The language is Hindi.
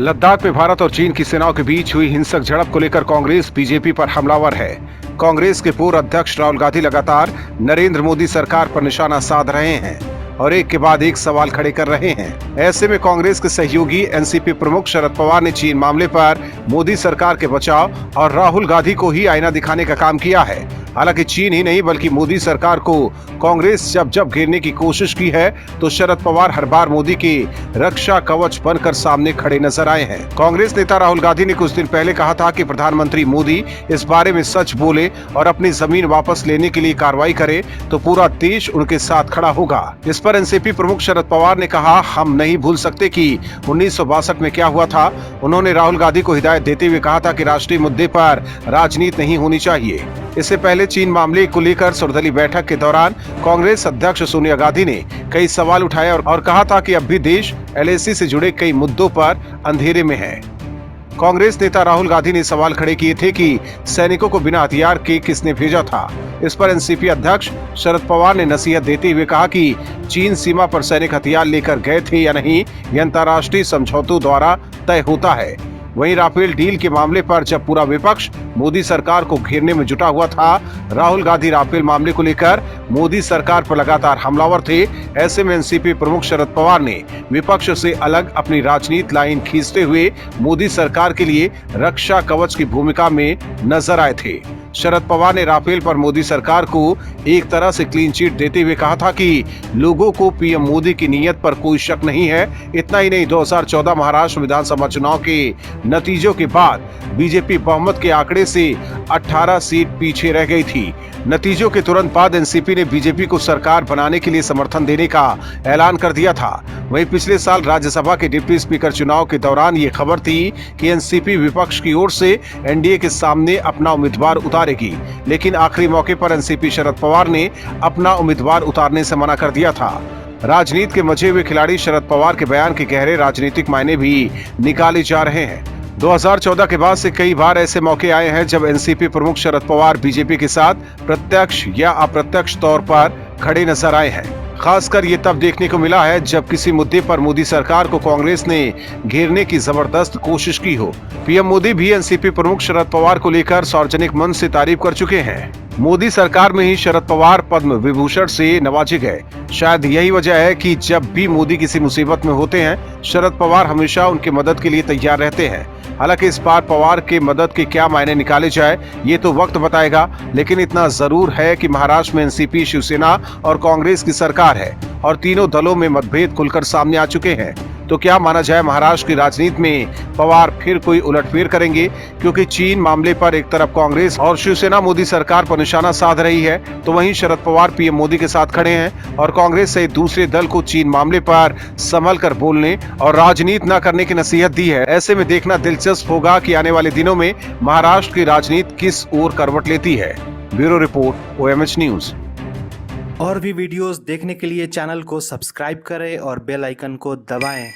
लद्दाख में भारत और चीन की सेनाओं के बीच हुई हिंसक झड़प को लेकर कांग्रेस बीजेपी पर हमलावर है। कांग्रेस के पूर्व अध्यक्ष राहुल गांधी लगातार नरेंद्र मोदी सरकार पर निशाना साध रहे हैं और एक के बाद एक सवाल खड़े कर रहे हैं। ऐसे में कांग्रेस के सहयोगी एनसीपी प्रमुख शरद पवार ने चीन मामले पर मोदी सरकार के बचाव और राहुल गांधी को ही आईना दिखाने का काम किया है। हालांकि चीन ही नहीं बल्कि मोदी सरकार को कांग्रेस जब घेरने की कोशिश की है तो शरद पवार हर बार मोदी के रक्षा कवच बनकर सामने खड़े नजर आए हैं। कांग्रेस नेता राहुल गांधी ने कुछ दिन पहले कहा था कि प्रधानमंत्री मोदी इस बारे में सच बोले और अपनी जमीन वापस लेने के लिए कार्रवाई करे तो पूरा देश उनके साथ खड़ा होगा। इस पर एनसीपी प्रमुख शरद पवार ने कहा, हम नहीं भूल सकते कि 1962 में क्या हुआ था। उन्होंने राहुल गांधी को हिदायत देते हुए कहा था कि राष्ट्रीय मुद्दे पर राजनीति नहीं होनी चाहिए। इससे पहले चीन मामले को लेकर सर्वदलीय बैठक के दौरान कांग्रेस अध्यक्ष सोनिया गांधी ने कई सवाल उठाए और कहा था कि अब भी देश एलएसी से जुड़े कई मुद्दों पर अंधेरे में है। कांग्रेस नेता राहुल गांधी ने सवाल खड़े किए थे कि सैनिकों को बिना हथियार के किसने भेजा था। इस पर एनसीपी अध्यक्ष शरद पवार ने नसीहत देते हुए कहा कि चीन सीमा पर सैनिक हथियार लेकर गए थे या नहीं, यह अंतर्राष्ट्रीय समझौतों द्वारा तय होता है। वहीं राफेल डील के मामले पर जब पूरा विपक्ष मोदी सरकार को घेरने में जुटा हुआ था, राहुल गांधी राफेल मामले को लेकर मोदी सरकार पर लगातार हमलावर थे। ऐसे में एनसीपी प्रमुख शरद पवार ने विपक्ष से अलग अपनी राजनीतिक लाइन खींचते हुए मोदी सरकार के लिए रक्षा कवच की भूमिका में नजर आए थे। शरद पवार ने राफेल पर मोदी सरकार को एक तरह से क्लीन चिट देते हुए कहा था कि लोगों को पीएम मोदी की नीयत पर कोई शक नहीं है। इतना ही नहीं, 2014 महाराष्ट्र विधानसभा चुनाव के नतीजों के बाद बीजेपी बहुमत के आंकड़े से 18 सीट पीछे रह गई थी। नतीजों के तुरंत बाद एनसीपी ने बीजेपी को सरकार बनाने के लिए समर्थन देने का ऐलान कर दिया था। वहीं पिछले साल राज्यसभा के डिप्टी स्पीकर चुनाव के दौरान ये खबर थी कि एनसीपी विपक्ष की ओर से एनडीए के सामने अपना उम्मीदवार उतारेगी, लेकिन आखिरी मौके पर एनसीपी शरद पवार ने अपना उम्मीदवार उतारने से मना कर दिया था। राजनीति के मचे हुए खिलाड़ी शरद पवार के बयान के गहरे राजनीतिक मायने भी निकाले जा रहे हैं। 2014 के बाद से कई बार ऐसे मौके आए हैं जब एनसीपी प्रमुख शरद पवार बीजेपी के साथ प्रत्यक्ष या अप्रत्यक्ष तौर पर खड़े नजर आए हैं। खासकर ये तब देखने को मिला है जब किसी मुद्दे पर मोदी सरकार को कांग्रेस ने घेरने की जबरदस्त कोशिश की हो। पीएम मोदी भी एनसीपी प्रमुख शरद पवार को लेकर सार्वजनिक मंच से तारीफ कर चुके हैं। मोदी सरकार में ही शरद पवार पद्म विभूषण से नवाजे गए। शायद यही वजह है कि जब भी मोदी किसी मुसीबत में होते हैं, शरद पवार हमेशा उनकी मदद के लिए तैयार रहते हैं। हालांकि इस बार पवार के मदद के क्या मायने निकाले जाए ये तो वक्त बताएगा, लेकिन इतना जरूर है कि महाराष्ट्र में एनसीपी, शिवसेना और कांग्रेस की सरकार है और तीनों दलों में मतभेद खुलकर सामने आ चुके हैं। तो क्या माना जाए महाराष्ट्र की राजनीति में पवार फिर कोई उलटफेर करेंगे? क्योंकि चीन मामले पर एक तरफ कांग्रेस और शिवसेना मोदी सरकार पर निशाना साध रही है, तो वहीं शरद पवार पीएम मोदी के साथ खड़े हैं और कांग्रेस सहित दूसरे दल को चीन मामले पर संभल कर बोलने और राजनीति न करने की नसीहत दी है। ऐसे में देखना दिलचस्प होगा कि आने वाले दिनों में महाराष्ट्र की राजनीति किस ओर करवट लेती है। Bureau report, OMH news. और भी वीडियोस देखने के लिए चैनल को सब्सक्राइब करें और बेल आइकन को दबाएं।